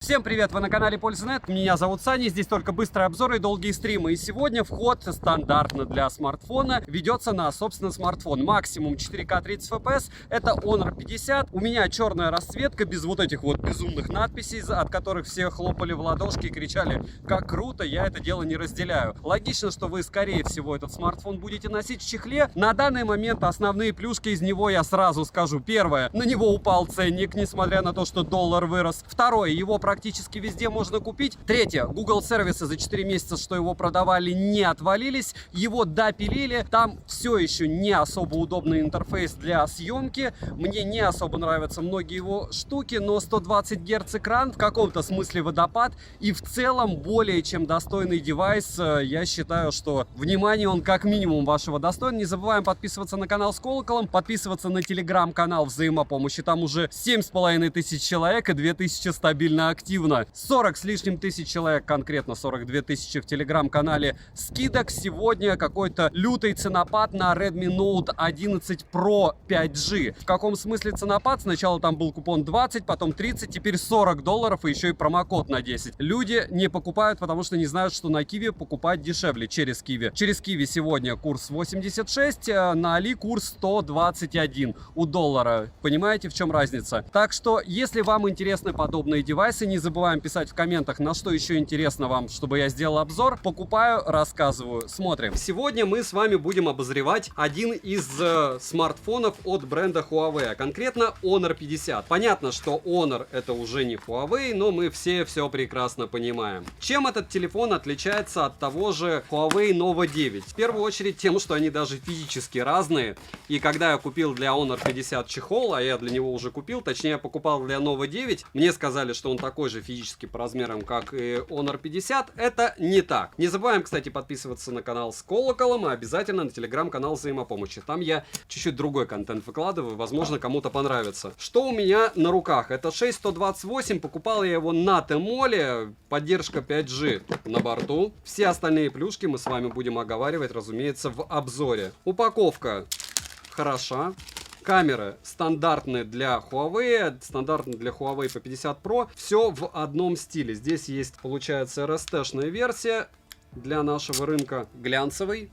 Всем привет, вы на канале Польза.нет, меня зовут Саня, здесь только быстрые обзоры и долгие стримы. И сегодня вход стандартно для смартфона ведется на, собственно, смартфон. Максимум 4К 30 FPS, это Honor 50. У меня черная расцветка, без вот этих вот безумных надписей, от которых все хлопали в ладошки и кричали, как круто, я это дело не разделяю. Логично, что вы, скорее всего, этот смартфон будете носить в чехле. На данный момент основные плюшки из него я сразу скажу. Первое, на него упал ценник, несмотря на то, что доллар вырос. Второе, его практически везде можно купить. Третье, Google сервисы за 4 месяца, что его продавали, не отвалились. Его допилили. Там все еще не особо удобный интерфейс для съемки. Мне не особо нравятся многие его штуки, но 120 Гц экран, в каком-то смысле водопад. И в целом более чем достойный девайс. Я считаю, что внимание он как минимум вашего достоин. Не забываем подписываться на канал с колоколом, подписываться на телеграм-канал взаимопомощи. Там уже 7500 человек и 2000 стабильно активно. 40 с лишним тысяч человек, конкретно 42 тысячи в телеграм-канале скидок. Сегодня какой-то лютый ценопад на Redmi Note 11 Pro 5G. В каком смысле ценопад? Сначала там был купон 20, потом 30, теперь 40 долларов и еще и промокод на 10. Люди не покупают, потому что не знают, что на Киви покупать дешевле через Киви. Через Киви сегодня курс 86, на Али курс 121 у доллара. Понимаете, в чем разница? Так что, если вам интересны подобные девайсы, не забываем писать в комментах, на что еще интересно вам, чтобы я сделал обзор. Покупаю, рассказываю, смотрим. Сегодня мы с вами будем обозревать один из смартфонов от бренда Huawei, а конкретно Honor 50. Понятно, что Honor это уже не Huawei, но мы все прекрасно понимаем. Чем этот телефон отличается от того же Huawei Nova 9? В первую очередь тем, что они даже физически разные. И когда я купил для Honor 50 чехол, а я для него уже купил, точнее я покупал для Nova 9, мне сказали, что он такой же физически по размерам, как и Honor 50. Это не так. Не забываем, кстати, подписываться на канал с колоколом и обязательно на телеграм-канал взаимопомощи. Там я чуть-чуть другой контент выкладываю, возможно, кому-то понравится. Что у меня на руках? Это 6128, покупал я его на Тмоле, поддержка 5G на борту. Все остальные плюшки мы с вами будем оговаривать, разумеется, в обзоре. Упаковка хороша. Камеры стандартные для Huawei, стандартные для Huawei P50 Pro. Все в одном стиле. Здесь есть, получается, RST-шная версия для нашего рынка, глянцевый.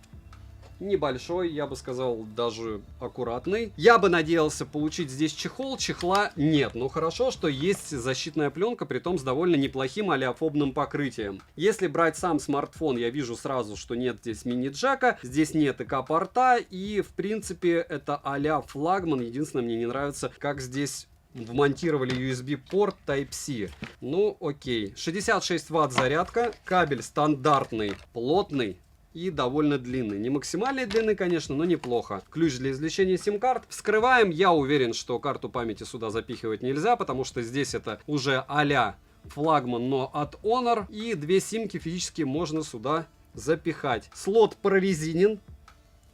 Небольшой, я бы сказал, даже аккуратный. Я бы надеялся получить здесь чехол, чехла нет. Но хорошо, что есть защитная пленка, притом с довольно неплохим олеофобным покрытием. Если брать сам смартфон, я вижу сразу, что нет здесь мини-джека, здесь нет ИК-порта, и в принципе это а-ля флагман. Единственное, мне не нравится, как здесь вмонтировали USB-порт Type-C. Ну, окей. 66 Вт зарядка, кабель стандартный, плотный и довольно длинный. Не максимальной длины, конечно, но неплохо. Ключ для извлечения сим-карт. Вскрываем. Я уверен, что карту памяти сюда запихивать нельзя, потому что здесь это уже а-ля флагман, но от Honor. И две симки физически можно сюда запихать. Слот прорезинен.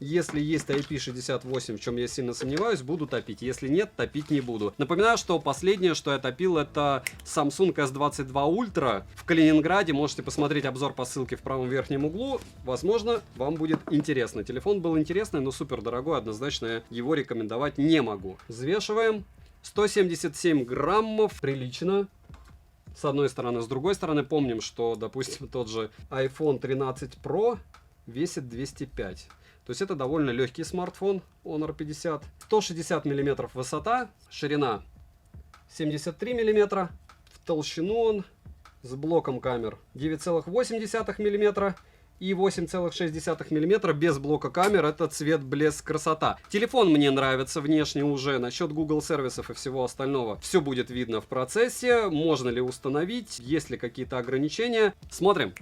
Если есть IP68, в чем я сильно сомневаюсь, буду топить. Если нет, топить не буду. Напоминаю, что последнее, что я топил, это Samsung S22 Ultra в Калининграде. Можете посмотреть обзор по ссылке в правом верхнем углу. Возможно, вам будет интересно. Телефон был интересный, но супер дорогой. Однозначно я его рекомендовать не могу. Взвешиваем. 177 граммов. Прилично. С одной стороны. С другой стороны, помним, что, допустим, тот же iPhone 13 Pro весит 205. То есть это довольно легкий смартфон Honor 50. 160 мм высота, ширина 73 мм. В толщину он с блоком камер 9,8 мм и 8,6 мм без блока камер. Это цвет, блеск, красота. Телефон мне нравится внешне уже. Насчет Google сервисов и всего остального все будет видно в процессе. Можно ли установить, есть ли какие-то ограничения. Смотрим.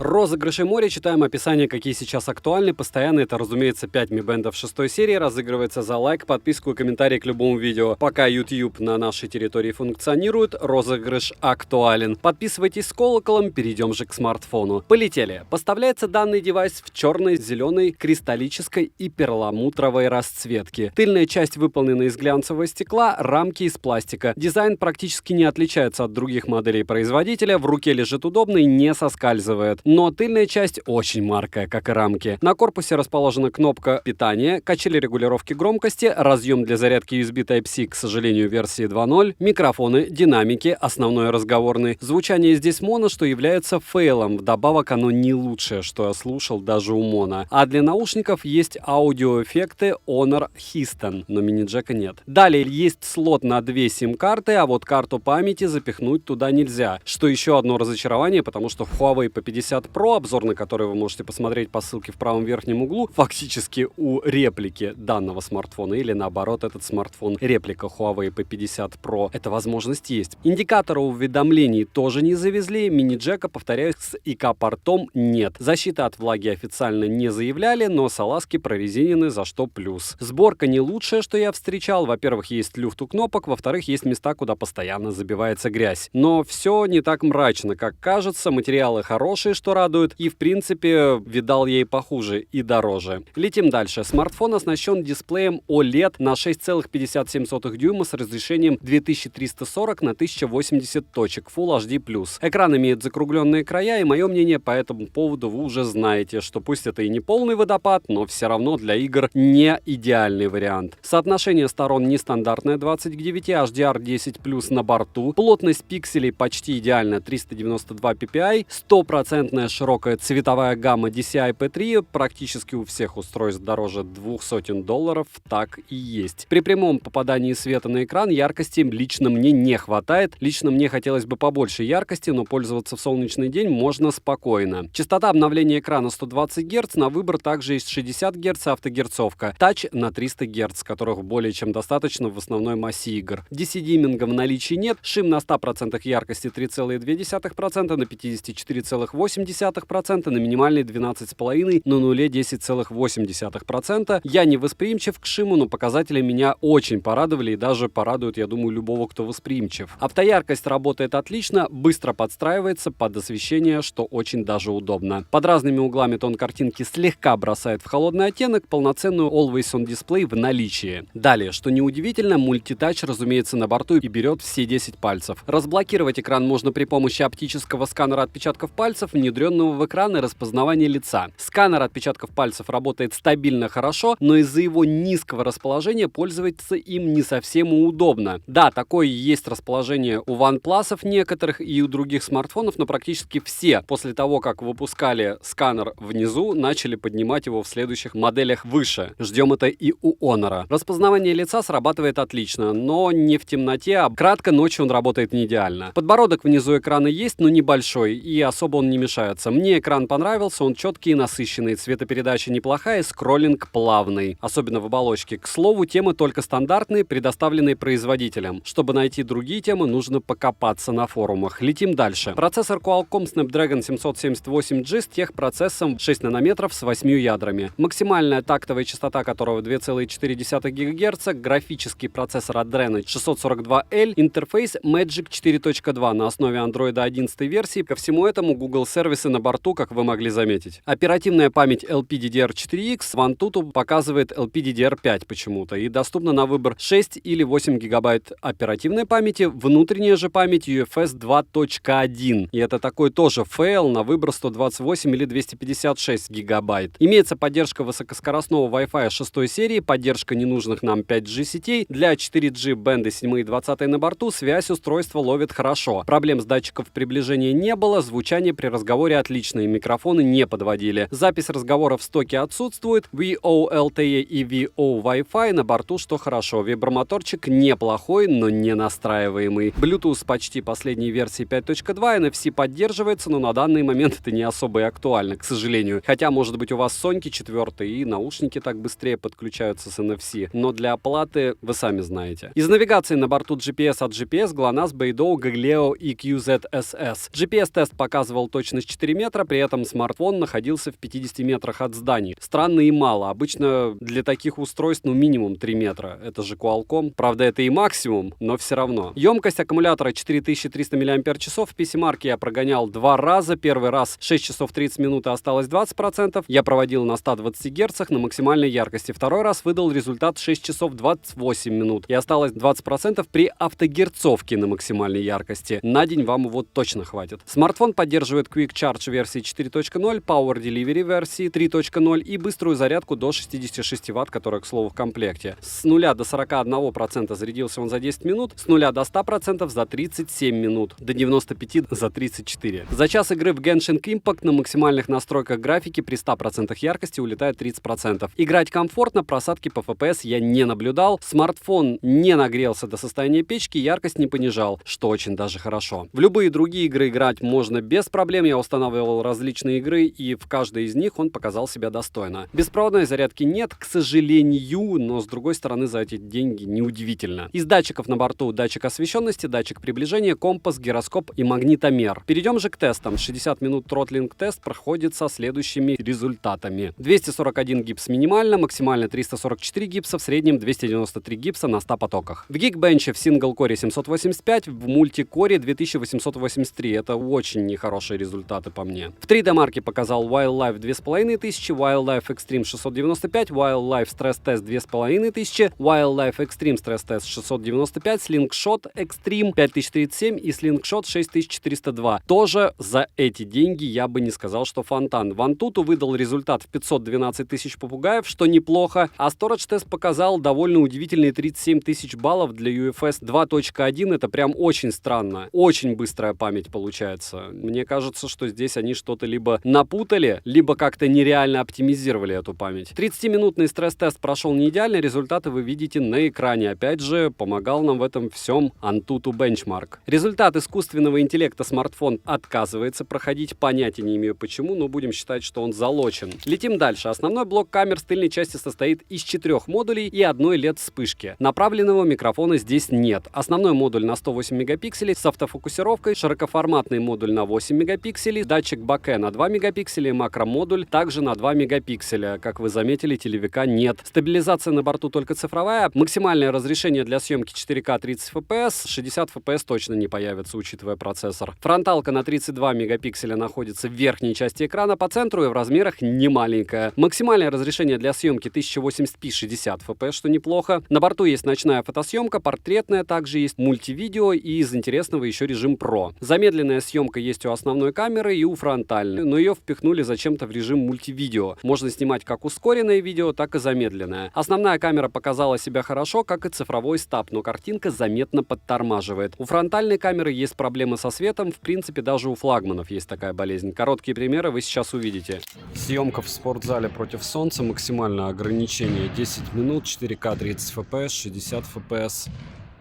Розыгрыши море. Читаем описание, какие сейчас актуальны. Постоянно это, разумеется, 5 Mi Band 6 серии. Разыгрывается за лайк, подписку и комментарий к любому видео. Пока YouTube на нашей территории функционирует, розыгрыш актуален. Подписывайтесь с колоколом, перейдем же к смартфону. Полетели. Поставляется данный девайс в черной, зеленой, кристаллической и перламутровой расцветке. Тыльная часть выполнена из глянцевого стекла, рамки из пластика. Дизайн практически не отличается от других моделей производителя. В руке лежит удобно и не соскальзывает. но тыльная часть очень маркая, как и рамки. На корпусе расположена кнопка питания, качели регулировки громкости, разъем для зарядки USB Type-C, к сожалению, версии 2.0, микрофоны, динамики, основной разговорный. Звучание здесь моно, что является фейлом. Вдобавок оно не лучшее, что я слушал даже у моно. А для наушников есть аудиоэффекты Honor Histon, но мини-джека нет. Далее есть слот на 2 сим-карты, а вот карту памяти запихнуть туда нельзя. Что еще одно разочарование, потому что в Huawei P50 Pro, обзор на который вы можете посмотреть по ссылке в правом верхнем углу, фактически у реплики данного смартфона или наоборот этот смартфон реплика Huawei P50 Pro, эта возможность есть. Индикатора уведомлений тоже не завезли, мини-джека, повторяюсь, с ИК-портом нет. Защиты от влаги официально не заявляли, но салазки прорезинены, за что плюс. Сборка не лучшая, что я встречал. Во-первых, есть люфт у кнопок, во-вторых, есть места, куда постоянно забивается грязь. Но все не так мрачно, как кажется, материалы хорошие, что радует, и в принципе видал я и похуже, и дороже. Летим дальше. Смартфон оснащен дисплеем OLED на 6,57 дюйма с разрешением 2340 на 1080 точек Full HD+. Экран имеет закругленные края, и мое мнение по этому поводу вы уже знаете, что пусть это и не полный водопад, но все равно для игр не идеальный вариант. Соотношение сторон нестандартное 20 к 9, HDR10+ на борту, плотность пикселей почти идеальная 392 ppi, 100% широкая цветовая гамма DCI-P3, практически у всех устройств дороже $200, так и есть. При прямом попадании света на экран яркости лично мне не хватает, лично мне хотелось бы побольше яркости, но пользоваться в солнечный день можно спокойно. Частота обновления экрана 120 Гц, на выбор также есть 60 Гц автогерцовка, тач на 300 Гц, которых более чем достаточно в основной массе игр. DC-диминга в наличии нет, шим на 100% яркости 3,2%, на 54,8%, на минимальной 12,5%, на нуле 10,8%. Я не восприимчив к шиму, но показатели меня очень порадовали и даже порадуют, я думаю, любого, кто восприимчив. Автояркость работает отлично, быстро подстраивается под освещение, что очень даже удобно. Под разными углами тон картинки слегка бросает в холодный оттенок, полноценную Always On дисплей в наличии. Далее, что неудивительно, мультитач, разумеется, на борту и берет все 10 пальцев. Разблокировать экран можно при помощи оптического сканера отпечатков пальцев, внедренного в экран и распознавания лица. Сканер отпечатков пальцев работает стабильно хорошо, но из-за его низкого расположения пользоваться им не совсем удобно. Да, такое есть расположение у OnePlus некоторых и у других смартфонов, но практически все после того, как выпускали сканер внизу, начали поднимать его в следующих моделях выше. Ждем это и у Honor. Распознавание лица срабатывает отлично, но не в темноте, а кратко ночью он работает не идеально. Подбородок внизу экрана есть, но небольшой, и особо он не мешается. Мне экран понравился, он четкий и насыщенный, цветопередача неплохая, скроллинг плавный, особенно в оболочке. К слову, темы только стандартные, предоставленные производителем. Чтобы найти другие темы, нужно покопаться на форумах. Летим дальше. Процессор Qualcomm Snapdragon 778G с техпроцессом 6 нанометров с 8 ядрами. Максимальная тактовая частота которого 2,4 ГГц, графический процессор Adreno 642L, интерфейс Magic 4.2 на основе Android 11 версии. Ко всему этому Google сервисы на борту, как вы могли заметить. Оперативная память LPDDR4X, Antutu показывает LPDDR5 почему-то, и доступна на выбор 6 или 8 гигабайт оперативной памяти, внутренняя же память UFS 2.1. И это такой тоже фейл на выбор 128 или 256 гигабайт. Имеется поддержка высокоскоростного Wi-Fi 6 серии, поддержка ненужных нам 5G сетей. Для 4G бенды 7 и 20 на борту связь устройства ловит хорошо. Проблем с датчиков приближения не было, звучание при разговоре отличное, микрофоны не подводили. Запись разговора в стоке отсутствует, VO LTE и VO Wi-Fi на борту, что хорошо. Вибромоторчик неплохой, но не настраиваемый. Bluetooth почти последней версии 5.2, NFC поддерживается, но на данный момент это не особо и актуально, к сожалению. Хотя, может быть, у вас Sony 4 и наушники так быстрее подключаются с NFC, но для оплаты вы сами знаете. Из навигации на борту GPS от GPS, GLONASS, Beidou, Giglio и QZSS. GPS-тест показывал точность 4 метра, при этом смартфон находился в 50 метрах от зданий. Странно и мало. Обычно для таких устройств минимум 3 метра. Это же Qualcomm. Правда, это и максимум, но все равно. Емкость аккумулятора 4300 мАч. В PC-марке я прогонял 2 раза. Первый раз 6 часов 30 минут и осталось 20%. Я проводил на 120 Гц на максимальной яркости. Второй раз выдал результат 6 часов 28 минут и осталось 20% при автогерцовке на максимальной яркости. На день вам его точно хватит. Смартфон поддерживает Quick Charge версии 4.0, Power Delivery версии 3.0 и быструю зарядку до 66 Вт, которая, к слову, в комплекте. С 0 до 41% зарядился он за 10 минут, с 0 до 100% за 37 минут, до 95 за 34. За час игры в Genshin Impact на максимальных настройках графики при 100% яркости улетает 30%. Играть комфортно, просадки по FPS я не наблюдал, смартфон не нагрелся до состояния печки, яркость не понижал, что очень даже хорошо. В любые другие игры играть можно без проблем, я устанавливал различные игры и в каждой из них он показал себя достойно. Беспроводной зарядки нет, к сожалению, но с другой стороны за эти деньги неудивительно. Из датчиков на борту датчик освещенности, датчик приближения, компас, гироскоп и магнитомер. Перейдем же к тестам. 60 минут тротлинг-тест проходит со следующими результатами. 241 гипс минимально, максимально 344 гипса, в среднем 293 гипса на 100 потоках. В Geekbench в сингл-коре 785, в мультикоре 2883. Это очень нехорошие результаты по мне. В 3D-марке показал Wildlife 2500, Wildlife Extreme 695, Wildlife Stress Test 2500, Wildlife Extreme Stress Test 695, Slingshot Extreme 5037 и Slingshot 6402. Тоже за эти деньги я бы не сказал, что фонтан. Вантуту выдал результат в 512 тысяч попугаев, что неплохо, а Storage Test показал довольно удивительные 37 тысяч баллов для UFS 2.1. Это прям очень странно. Очень быстрая память получается. Мне кажется, что здесь они что-то либо напутали, либо как-то нереально оптимизировали эту память. 30-минутный стресс-тест прошел не идеально, результаты вы видите на экране. Опять же, помогал нам в этом всем Antutu Benchmark. Результат искусственного интеллекта смартфон отказывается проходить, понятия не имею почему, но будем считать, что он залочен. Летим дальше. Основной блок камер с тыльной части состоит из 4 модулей и одной LED-вспышки. Направленного микрофона здесь нет. Основной модуль на 108 мегапикселей с автофокусировкой, широкоформатный модуль на 8 мегапикселей, датчик боке на 2 мегапикселя и макромодуль также на 2 мегапикселя. Как вы заметили, телевика нет. Стабилизация на борту только цифровая. Максимальное разрешение для съемки 4К 30 FPS, 60 FPS точно не появится, учитывая процессор. Фронталка на 32 мегапикселя находится в верхней части экрана, по центру и в размерах не маленькая. Максимальное разрешение для съемки 1080p 60 FPS, что неплохо. На борту есть ночная фотосъемка, портретная, также есть мультивидео и из интересного еще режим Pro. Замедленная съемка есть у основной камеры и у фронтальной, но ее впихнули зачем-то в режим мультивидео. Можно снимать как ускоренное видео, так и замедленное. Основная камера показала себя хорошо, как и цифровой стаб, но картинка заметно подтормаживает. У фронтальной камеры есть проблемы со светом, в принципе даже у флагманов есть такая болезнь. Короткие примеры вы сейчас увидите. Съемка в спортзале против солнца, максимальное ограничение 10 минут, 4К 30 FPS, 60 FPS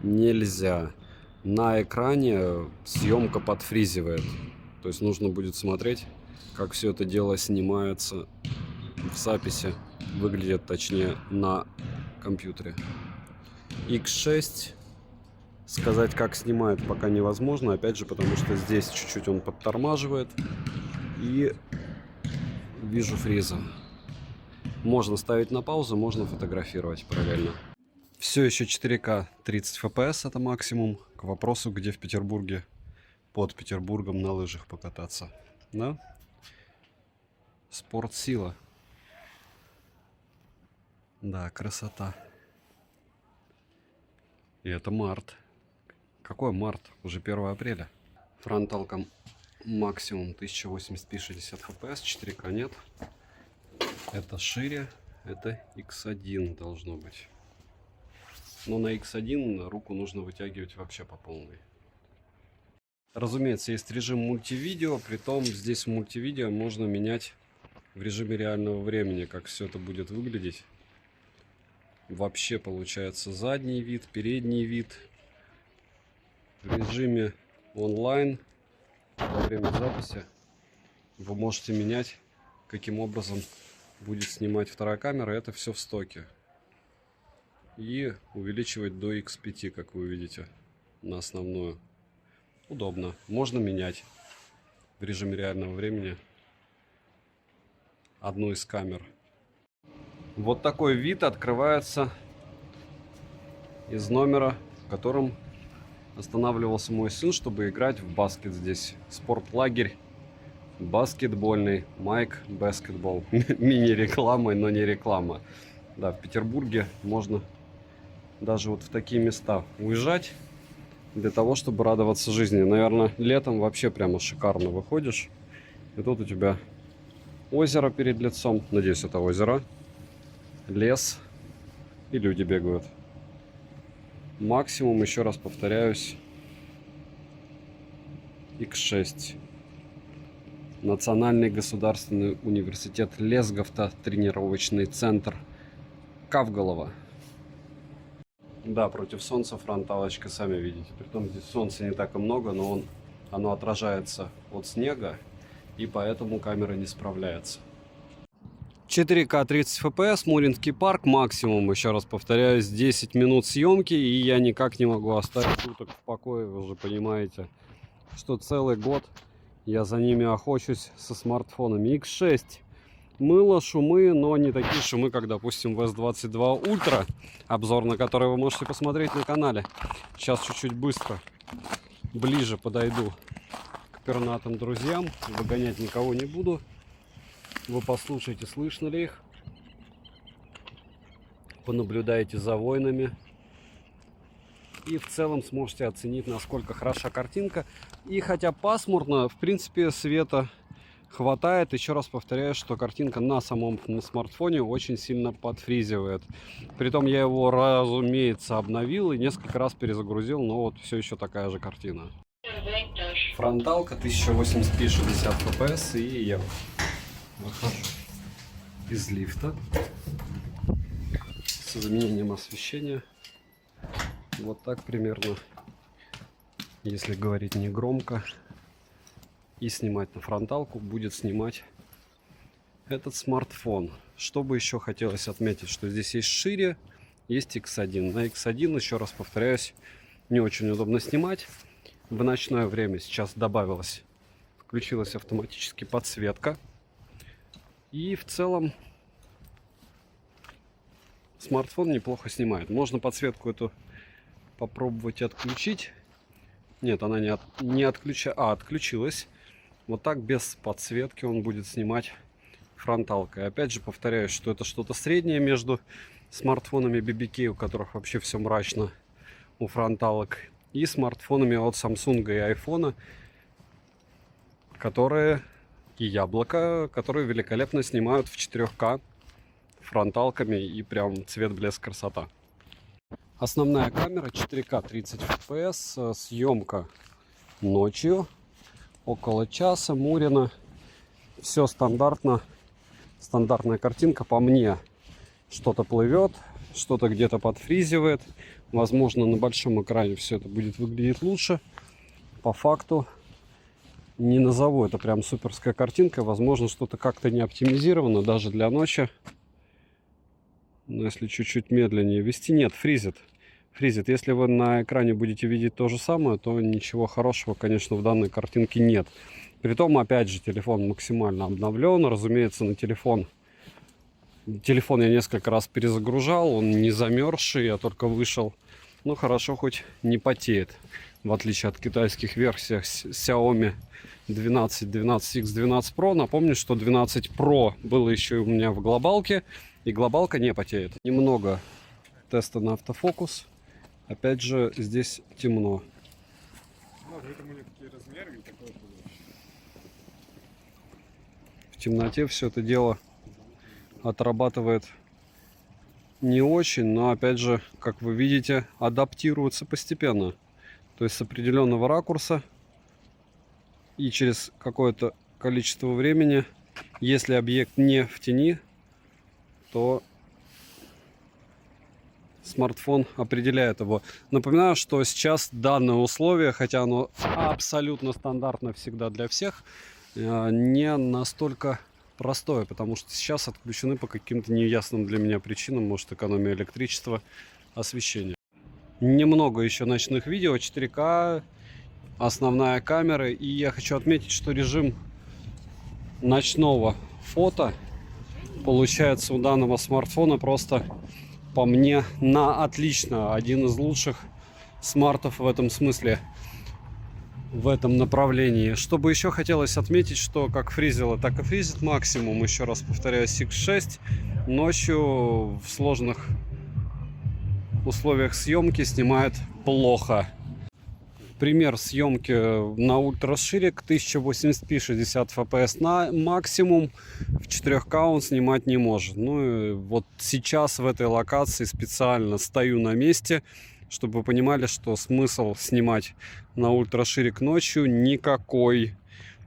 нельзя. На экране съемка подфризивает, то есть нужно будет смотреть, как все это дело снимается в записи, выглядит точнее на компьютере. X6 сказать, как снимает, пока невозможно, опять же, потому что здесь чуть-чуть он подтормаживает и вижу фриза. Можно ставить на паузу, можно фотографировать параллельно. Все еще 4К 30 FPS это максимум. К вопросу, где в Петербурге, под Петербургом на лыжах покататься. Да? Спортсила. Да, красота. И это март. Какой март? Уже 1 апреля. Фронталка максимум 1080p 60 FPS, 4К нет. Это шире, это X1 должно быть. Но на X1 руку нужно вытягивать вообще по полной. Разумеется, есть режим мультивидео, притом здесь в мультивидео можно менять в режиме реального времени, как все это будет выглядеть. Вообще получается задний вид, передний вид. В режиме онлайн во время записи вы можете менять, каким образом будет снимать вторая камера. Это все в стоке. И увеличивать до X5, как вы видите, на основную. Удобно. Можно менять в режиме реального времени одну из камер. Вот такой вид открывается из номера, в котором останавливался мой сын, чтобы играть в баскет здесь. Спортлагерь баскетбольный, Майк Баскетбол. Мини-реклама, но не реклама. Да, в Петербурге можно даже вот в такие места уезжать для того, чтобы радоваться жизни. Наверное, летом вообще прямо шикарно выходишь И тут у тебя озеро перед лицом. Надеюсь, это озеро. Лес. И люди бегают. Максимум, еще раз повторяюсь, X6. Национальный государственный университет Лесговта, тренировочный центр Кавголова. Да, против солнца фронталочка, сами видите. Притом здесь солнца не так и много, но оно отражается от снега, и поэтому камера не справляется. 4К 30 FPS, Муринский парк, максимум, еще раз повторяюсь, 10 минут съемки, и я никак не могу оставить уток в покое, вы уже понимаете, что целый год я за ними охочусь со смартфонами. X6. Мыло, шумы, но не такие шумы, как, допустим, в S22 Ultra, обзор на который вы можете посмотреть на канале. Сейчас чуть-чуть быстро, ближе подойду к пернатым друзьям, выгонять никого не буду. Вы послушайте, слышно ли их, понаблюдайте за войнами и в целом сможете оценить, насколько хороша картинка. И хотя пасмурно, в принципе, света хватает. Еще раз повторяю, что картинка на самом смартфоне очень сильно подфризивает. Притом я его, разумеется, обновил и несколько раз перезагрузил, но вот все еще такая же картина. Фронталка 1080p 60 fps, и я выхожу из лифта с изменением освещения. Вот так примерно, если говорить не громко, и снимать на фронталку будет снимать этот смартфон. Что бы еще хотелось отметить, что здесь есть шире, есть X1. На X1, еще раз повторяюсь, не очень удобно снимать. В ночное время сейчас включилась автоматически подсветка. И в целом смартфон неплохо снимает. Можно подсветку эту попробовать отключить. Нет, она отключилась. Вот так без подсветки он будет снимать фронталкой. Опять же повторяюсь, что это что-то среднее между смартфонами BBK, у которых вообще все мрачно у фронталок, и смартфонами от Samsung и iPhone, и Яблоко, которые великолепно снимают в 4К фронталками, и прям цвет, блеск, красота. Основная камера 4К 30 FPS, съемка ночью, около часа, Мурина. Все стандартно, стандартная картинка. По мне что-то плывет, что-то где-то подфризивает. Возможно, на большом экране все это будет выглядеть лучше. По факту не назову это прям суперская картинка. Возможно, что-то как-то не оптимизировано даже для ночи. Но если чуть-чуть медленнее вести, нет, фризит. Если вы на экране будете видеть то же самое, то ничего хорошего, конечно, в данной картинке нет. Притом, опять же, телефон максимально обновлен. Разумеется, на телефон я несколько раз перезагружал. Он не замерзший, я только вышел. Ну, хорошо, хоть не потеет. В отличие от китайских версий Xiaomi 12, 12X, 12 Pro. Напомню, что 12 Pro было еще у меня в глобалке. И глобалка не потеет. Немного теста на автофокус. Опять же, здесь темно. В темноте все это дело отрабатывает не очень, но опять же, как вы видите, адаптируется постепенно. То есть с определенного ракурса и через какое-то количество времени, если объект не в тени, то смартфон определяет его. Напоминаю, что сейчас данное условие, хотя оно абсолютно стандартно всегда для всех, не настолько простое, потому что сейчас отключены по каким-то неясным для меня причинам, может, экономия электричества, освещения. Немного еще ночных видео, 4К, основная камера, и я хочу отметить, что режим ночного фото получается у данного смартфона просто, по мне, на отлично. Один из лучших смартов в этом смысле, в этом направлении. Что бы еще хотелось отметить, что как фризило, так и фризит максимум, еще раз повторяюсь, X6 ночью в сложных условиях съемки снимает плохо. Пример съемки на ультраширик 1080p 60 fps на максимум. В 4К он снимать не может. Ну и вот сейчас в этой локации специально стою на месте, чтобы вы понимали, что смысл снимать на ультраширик ночью никакой.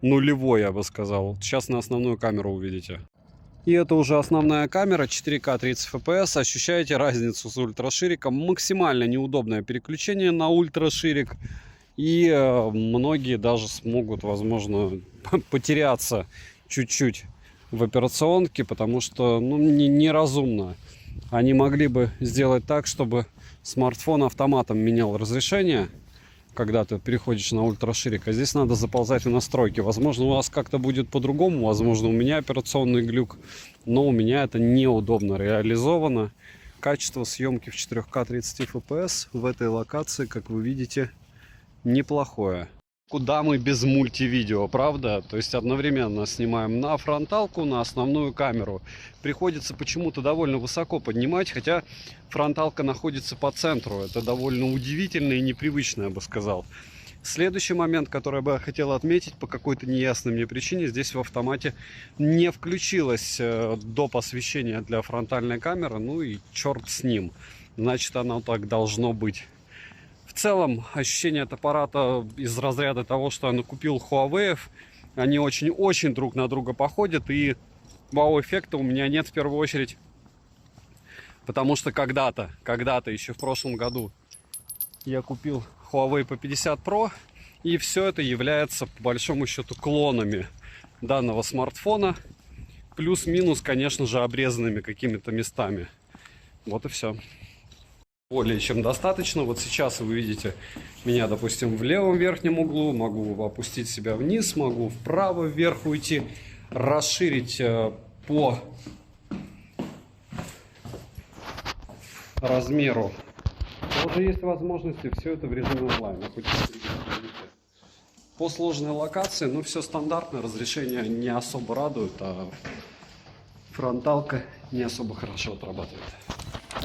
Нулевой, я бы сказал. Сейчас на основную камеру увидите. И это уже основная камера, 4К 30 fps. Ощущаете разницу с ультрашириком? Максимально неудобное переключение на ультраширик. И многие даже смогут, возможно, потеряться чуть-чуть в операционке, потому что неразумно. Они могли бы сделать так, чтобы смартфон автоматом менял разрешение, когда ты переходишь на ультраширик, а здесь надо заползать в настройки. Возможно, у вас как-то будет по-другому, возможно, у меня операционный глюк, но у меня это неудобно реализовано. Качество съемки в 4К 30 fps в этой локации, как вы видите, неплохое. Куда мы без мультивидео, правда? То есть одновременно снимаем на фронталку, на основную камеру. Приходится почему-то довольно высоко поднимать, хотя фронталка находится по центру. Это довольно удивительно и непривычно, я бы сказал. Следующий момент, который я бы хотел отметить, по какой-то неясной мне причине, здесь в автомате не включилось доп. Освещение для фронтальной камеры. Ну и черт с ним. Значит, оно так должно быть. В целом, ощущение от аппарата из разряда того, что я купил Huawei, они очень-очень друг на друга походят, и вау-эффекта у меня нет в первую очередь, потому что когда-то, еще в прошлом году, я купил Huawei P50 Pro, и все это является, по большому счету, клонами данного смартфона, плюс-минус, конечно же, обрезанными какими-то местами. Вот и все. Более чем достаточно. Вот сейчас вы видите меня, допустим, в левом верхнем углу. Могу опустить себя вниз, могу вправо, вверх уйти, расширить по размеру. Тоже есть возможности. Все это в режиме онлайн. По сложной локации, но все стандартно. Разрешение не особо радует, а фронталка не особо хорошо отрабатывает.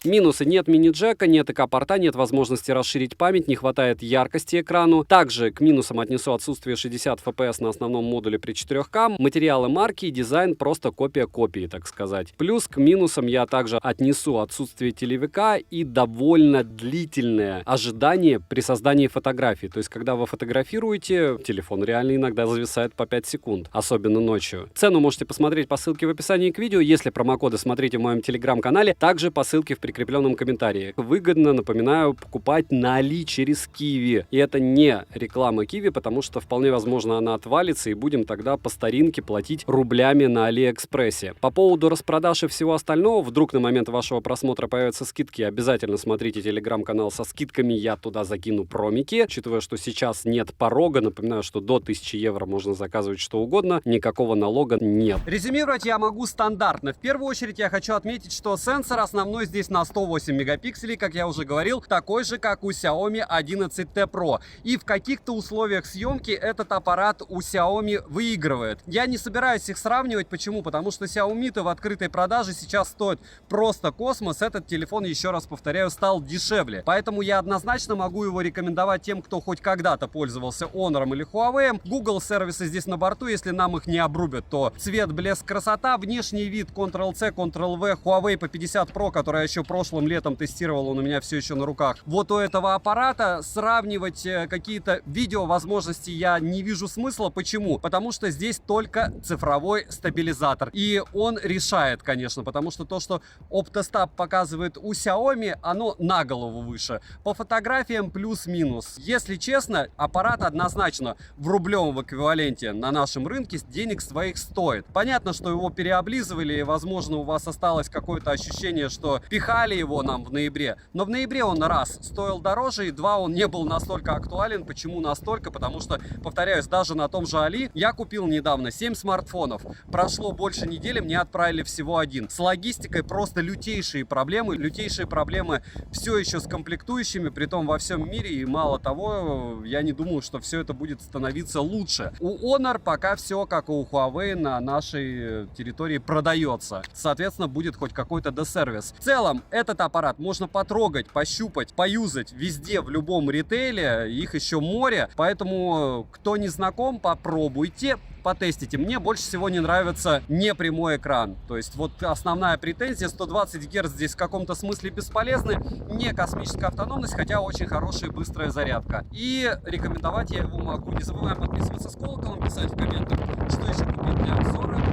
Минусы: нет мини-джека, нет ИК-порта, нет возможности расширить память, не хватает яркости экрану. Также к минусам отнесу отсутствие 60 FPS на основном модуле при 4К. Материалы марки и дизайн просто копия копии, так сказать. Плюс к минусам я также отнесу отсутствие телевика и довольно длительное ожидание при создании фотографий. То есть, когда вы фотографируете, телефон реально иногда зависает по 5 секунд, особенно ночью. Цену можете посмотреть по ссылке в описании к видео. Если промокоды смотрите в моем телеграм-канале, также по ссылке в прикрепленном комментарии. Выгодно, напоминаю, покупать на Али через Киви. И это не реклама Киви, потому что вполне возможно она отвалится, и будем тогда по старинке платить рублями на Алиэкспрессе. По поводу распродаж и всего остального, вдруг на момент вашего просмотра появятся скидки, обязательно смотрите телеграм-канал со скидками, я туда закину промики. Учитывая, что сейчас нет порога, напоминаю, что до 1000 евро можно заказывать что угодно, никакого налога нет. Резюмировать я могу стандартно. В первую очередь я хочу отметить, что сенсор основной здесь на 108 мегапикселей, как я уже говорил, такой же, как у Xiaomi 11T Pro. И в каких-то условиях съемки этот аппарат у Xiaomi выигрывает. Я не собираюсь их сравнивать. Почему? Потому что Xiaomi-то в открытой продаже сейчас стоит просто космос. Этот телефон, еще раз повторяю, стал дешевле. Поэтому я однозначно могу его рекомендовать тем, кто хоть когда-то пользовался Honor или Huawei. Google сервисы здесь на борту, если нам их не обрубят, то цвет, блеск, красота, внешний вид Ctrl-C, Ctrl-V, Huawei P50 Pro, которая еще прошлым летом тестировал, он у меня все еще на руках. Вот у этого аппарата сравнивать какие-то видео возможности я не вижу смысла. Почему? Потому что здесь только цифровой стабилизатор. И он решает, конечно, потому что то, что OptoStab показывает у Xiaomi, оно на голову выше. По фотографиям плюс-минус. Если честно, аппарат однозначно в рублевом эквиваленте на нашем рынке денег своих стоит. Понятно, что его переоблизывали, и, возможно, у вас осталось какое-то ощущение, что пихали его нам в ноябре. Но в ноябре он, раз, стоил дороже, и два, он не был настолько актуален. Почему настолько? Потому что, повторяюсь, даже на том же Али я купил недавно 7 смартфонов. Прошло больше недели, мне отправили всего один. С логистикой просто лютейшие проблемы. Лютейшие проблемы все еще с комплектующими, притом во всем мире. И мало того, я не думаю, что все это будет становиться лучше. У Honor пока все, как и у Huawei, на нашей территории продается. Соответственно, будет хоть какой-то десервис. В целом, целом этот аппарат можно потрогать, пощупать, поюзать везде, в любом ритейле. Их еще море. Поэтому, кто не знаком, попробуйте, потестите. Мне больше всего не нравится непрямой экран. То есть вот основная претензия: 120 Гц здесь в каком-то смысле бесполезны. Не космическая автономность, хотя очень хорошая и быстрая зарядка. И рекомендовать я его могу. Не забываем подписываться с колоколом, писать в комментах, что еще купить для обзора.